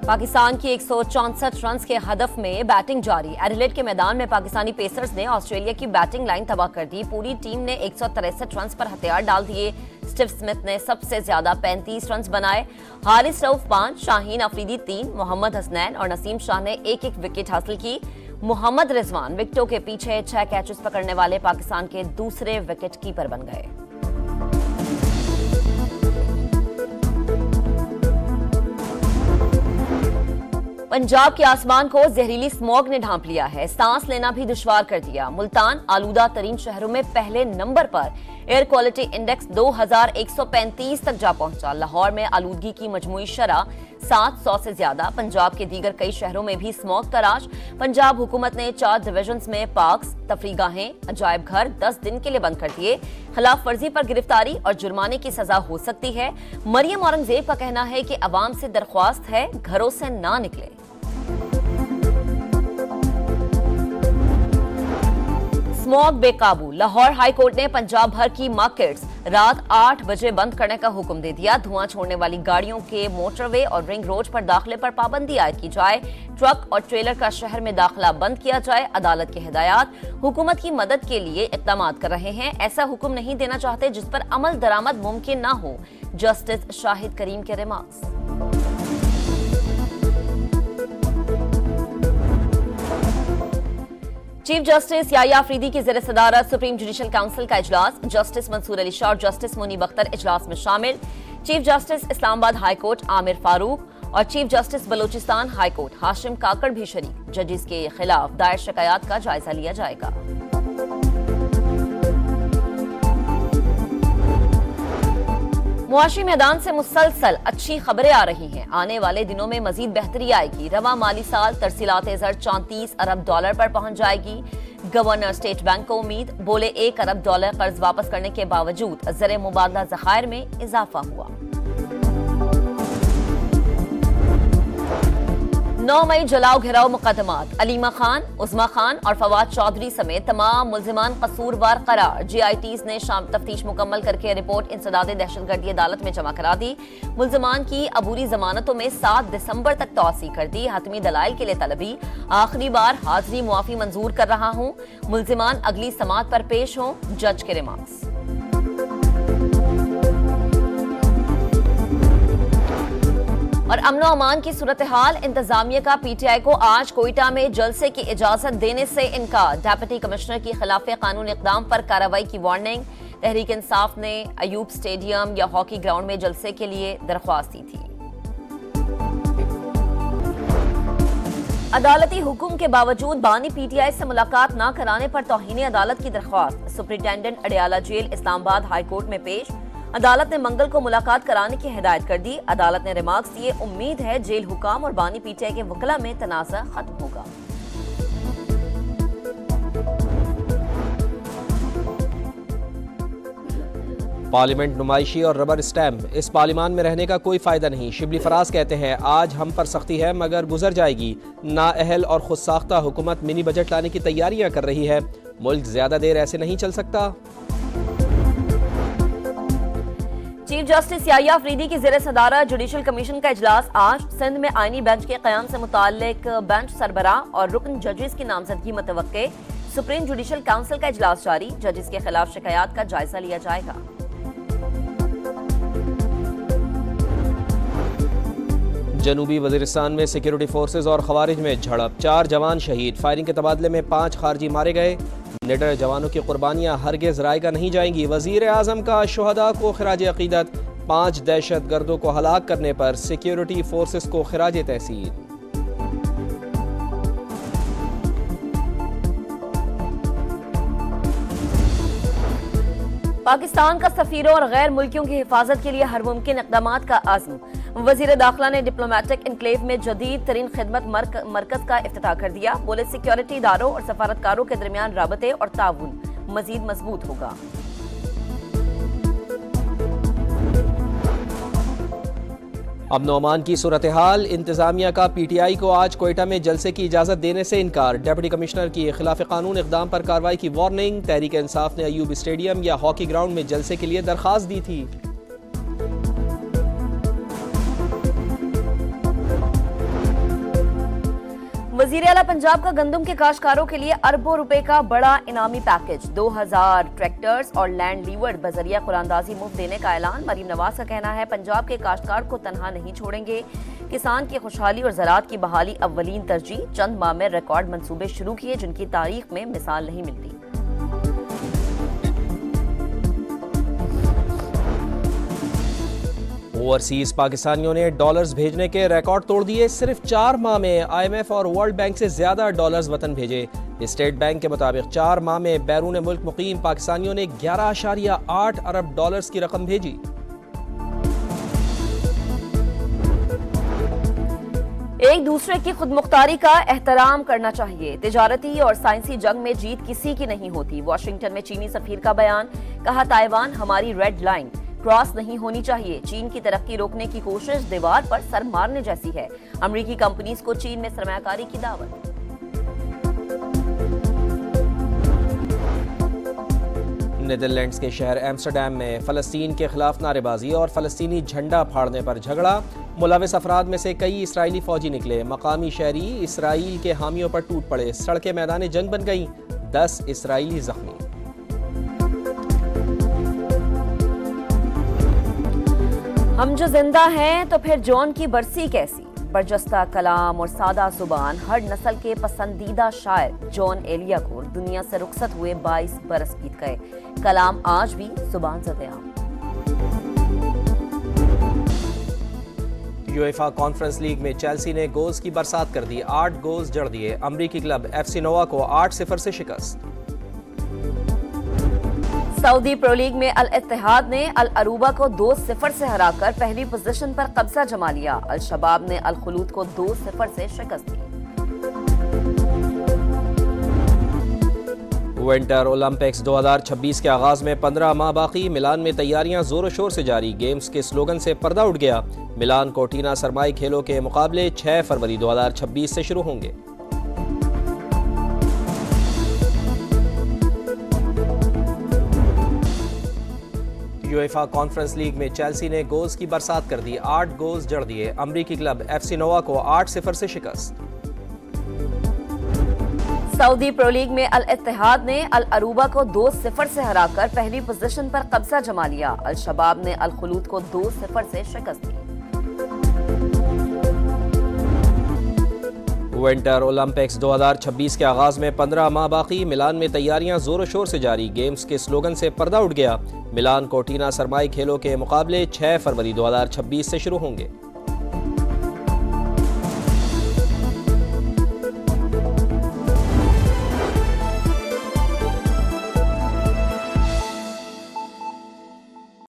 पाकिस्तान की 164 रन के हदफ में बैटिंग जारी। एडिलेड के मैदान में पाकिस्तानी पेसर्स ने ऑस्ट्रेलिया की बैटिंग लाइन तबाह कर दी। पूरी टीम ने 163 रन पर हथियार डाल दिए। स्टीव स्मिथ ने सबसे ज्यादा 35 रन बनाए। हारिस रऊफ 5, शाहीन अफरीदी 3, मोहम्मद हसनैन और नसीम शाह ने एक एक विकेट हासिल की। मोहम्मद रिजवान विकेटों के पीछे 6 कैचेस पकड़ने वाले पाकिस्तान के दूसरे विकेट कीपर बन गए। पंजाब के आसमान को जहरीली स्मॉग ने ढांप लिया है। सांस लेना भी दुश्वार कर दिया। मुल्तान आलूदा तरीन शहरों में पहले नंबर पर। एयर क्वालिटी इंडेक्स 2135 तक जा पहुंचा। लाहौर में आलूदगी की मजमूई शरह 700 से ज्यादा। पंजाब के दीगर कई शहरों में भी स्मॉग तराश। पंजाब हुकूमत ने 4 डिवीजन्स में पार्क्स, तफरीगाहें, अजायब घर 10 दिन के लिए बंद कर दिए। खिलाफ वर्जी पर गिरफ्तारी और जुर्माने की सजा हो सकती है। मरियम औरंगजेब का कहना है कि अवाम से दरख्वास्त है, घरों से ना निकले। स्मॉग बेकाबू। लाहौर हाई कोर्ट ने पंजाब भर की मार्केट्स रात 8 बजे बंद करने का हुक्म दे दिया। धुआं छोड़ने वाली गाड़ियों के मोटरवे और रिंग रोड पर दाखिले पर पाबंदी आयद की जाए। ट्रक और ट्रेलर का शहर में दाखिला बंद किया जाए। अदालत की हिदायत। हुकूमत की मदद के लिए इक़दाम कर रहे हैं। ऐसा हुक्म नहीं देना चाहते जिस पर अमल दरामद मुमकिन ना हो। जस्टिस शाहिद करीम के रिमार्क्स। चीफ जस्टिस याया अफरीदी की ज़ेर सदारत सुप्रीम जुडिशल काउंसिल का इजलास। जस्टिस मंसूर अली शाह और जस्टिस मुनीब अख्तर इजलास में शामिल। Chief justice Islamabad high court Aamir Farooq और chief justice Balochistan high court Hashim Kakar भी शरीक। जजिस के खिलाफ दायर शिकायत का जायजा लिया जाएगा। मुआशी मैदान से मुसलसल अच्छी खबरें आ रही हैं। आने वाले दिनों में मजीद बेहतरी आएगी। रवा माली साल तरसीलात ज़र 34 अरब डॉलर पर पहुंच जाएगी। गवर्नर स्टेट बैंक को उम्मीद। बोले 1 अरब डॉलर कर्ज वापस करने के बावजूद ज़र मुबादला ज़खायर में इजाफा हुआ। 9 मई जलाओ घिराव मुकदमात। अलीमा खान, उस्मा खान और फवाद चौधरी समेत तमाम मुल्जिमान कसूरवार करार। GITs ने शाम तफ्तीश मुकम्मल करके रिपोर्ट इंसदाद दहशतगर्दी अदालत में जमा करा दी। मुल्जिमान की अबूरी जमानतों में 7 दिसंबर तक तौसी कर दी। हतमी दलाइल के लिए तलबी। आखिरी बार हाजिरी मुआफी मंजूर कर रहा हूं। मुल्जिमान अगली समात पर पेश हों। जज के रिमार्क्स। और अमनो अमान की सूरत हाल। इंतजामिया का PTI को आज कोयटा में जलसे की इजाजत देने से इनकार। डेप्यूटी कमिश्नर की खिलाफ कानून इक़दाम पर कार्रवाई की वार्निंग। तहरीक इंसाफ ने अयूब स्टेडियम या हॉकी ग्राउंड में जलसे के लिए दरख्वास्त दी थी। अदालती हुक्म के बावजूद बानी PTI से मुलाकात न कराने पर तौहीन अदालत की दरख्वास्त। Superintendent Adiala jail Islamabad high court में पेश। अदालत ने मंगल को मुलाकात कराने की हिदायत कर दी। अदालत ने रिमार्क्स दिए। उम्मीद है जेल हुकाम और बानी PTI के वकला में तनाज़ा खत्म होगा। पार्लियामेंट नुमाइशी और रबर स्टैम्प। इस पार्लियामान में रहने का कोई फायदा नहीं। शिबली फराज कहते हैं आज हम पर सख्ती है मगर गुजर जाएगी। नाअहल और खुद साख्ता हुकूमत मिनी बजट लाने की तैयारियां कर रही है। मुल्क ज्यादा देर ऐसे नहीं चल सकता। चीफ जस्टिस याया अफरीदी की ज़ेर सदारत जुडिशल कमीशन का इजलास आज। सिंध में आईनी बेंच के क़याम से मुताल्लिक बेंच सरबराह और रुकन जजेस की नामजदगी मुतवक्के। सुप्रीम जुडिशल काउंसिल का इजलास जारी। जजेस के खिलाफ शिकायत का जायजा लिया जाएगा। जनूबी वजीरिस्तान में सिक्योरिटी फोर्सेज और खवारिज में झड़प। 4 जवान शहीद। फायरिंग के तबादले में 5 खारजी मारे गए। निडर जवानों की कुर्बानियां हरगिज रायगा नहीं जाएंगी। वजीर आजम का शुहदा को खिराज अकीदत। 5 दहशत गर्दों को हलाक करने पर सिक्योरिटी फोर्सेस को खिराज तहसीन। पाकिस्तान का सफीरों और गैर मुल्कियों की हिफाजत के लिए हर मुमकिन इक़दाम का आज़म। वज़ीर दाखिला ने डिप्लोमेटिक इनक्लेव में जदीद तरीन खिदमत मरकज का इफ्तिताह कर दिया। बोले सिक्योरिटी इदारों और सफारतकारों के दरमियान राबते और ताउन मजीद मजबूत होगा। अमन ओमान की सूरत हाल। इंतजामिया का PTI को आज कोयटा में जलसे की इजाजत देने से इनकार। डेप्यूटी कमिश्नर की खिलाफ कानून इक़दाम पर कार्रवाई की वार्निंग। तहरीक इंसाफ ने अयूब स्टेडियम या हॉकी ग्राउंड में जलसे के लिए दरख्वास्त दी थी। वजीर आला पंजाब का गंदम के काश्तकारों के लिए अरबों रुपए का बड़ा इनामी पैकेज, 2000 ट्रैक्टर्स और लैंड लीवर बजरिया कुरानदाजी मुफ्त देने का ऐलान। मरीम नवाज का कहना है पंजाब के काश्तकार को तनहा नहीं छोड़ेंगे, किसान की खुशहाली और ज़राअत की बहाली अव्वलीन तरजीह। चंद माह में रिकॉर्ड मंसूबे शुरू किए जिनकी तारीख में मिसाल नहीं मिलती। ओवरसीज पाकिस्तानियों ने डॉलर्स भेजने के रिकॉर्ड तोड़ दिए। सिर्फ 4 माह में IMF और वर्ल्ड बैंक से ज्यादा डॉलर्स वतन भेजे। स्टेट बैंक के मुताबिक 4 माह में बैरून मुल्क मुकीम पाकिस्तानियों ने 11.8 अरब डॉलर्स की रकम भेजी। एक दूसरे की खुदमुख्तारी का एहतराम करना चाहिए। तिजारती और साइंसी जंग में जीत किसी की नहीं होती। वाशिंगटन में चीनी सफीर का बयान, कहा ताइवान हमारी रेड लाइन क्रॉस नहीं होनी चाहिए। चीन की तरक्की रोकने की कोशिश दीवार पर सर मारने जैसी है। अमेरिकी कंपनीज को चीन में सरमायाकारी की दावत। नीदरलैंड्स के शहर एम्स्टरडैम में फलस्तीन के खिलाफ नारेबाजी और फलस्तीनी झंडा फाड़ने पर झगड़ा। मुलविस अफराद में से कई इसराइली फौजी निकले। मकामी शहरी इसराइल के हामियों पर टूट पड़े। सड़कें मैदान जंग बन गईं। 10 इसराइली जख्मी। हम जो जिंदा हैं तो फिर जॉन की बरसी कैसी। बरजस्ता कलाम और सादा जुबान, हर नस्ल के पसंदीदा शायर जॉन एलियाकोर दुनिया से रुखसत हुए 22 बरस बीत गए। कलाम आज भी जुबान ज़द-ए-आम। यूएफा कॉन्फ्रेंस लीग में चेल्सी ने गोल्स की बरसात कर दी। 8 गोल्स जड़ दिए। अमरीकी क्लब FC नोवा को 8-0 से शिकस्त। सऊदी प्रो लीग में अल इत्तेहाद ने अल अरूबा को 2-0 से हराकर पहली पोजीशन पर कब्जा जमा लिया। अल शबाब ने अल खुलूद को 2-0 से शिकस्त दी। विंटर ओलंपिक्स 2026 के आगाज में 15 माह बाकी। मिलान में तैयारियां जोरों शोर से जारी। गेम्स के स्लोगन से पर्दा उठ गया। मिलान कोर्टिना सरमाई खेलों के मुकाबले 6 फरवरी 2026 से शुरू होंगे। यूएफा कॉन्फ्रेंस लीग में चेल्सी ने गोल्स की बरसात कर दी। 8 गोल्स जड़ दिए। अमरीकी क्लब FC नोवा को 8-0 से शिकस्त। सऊदी प्रो लीग में अल इत्तेहाद ने अल अरूबा को 2-0 से हराकर पहली पोजीशन पर कब्जा जमा लिया। अल शबाब ने अल खुलूद को 2-0 से शिकस्त दी। विंटर ओलंपिक्स 2026 के आगाज में 15 माह बाकी। मिलान में तैयारियां जोरों शोर से जारी। गेम्स के स्लोगन से पर्दा उठ गया। मिलान कोर्टिना सरमाई खेलों के मुकाबले 6 फरवरी 2026 से शुरू होंगे।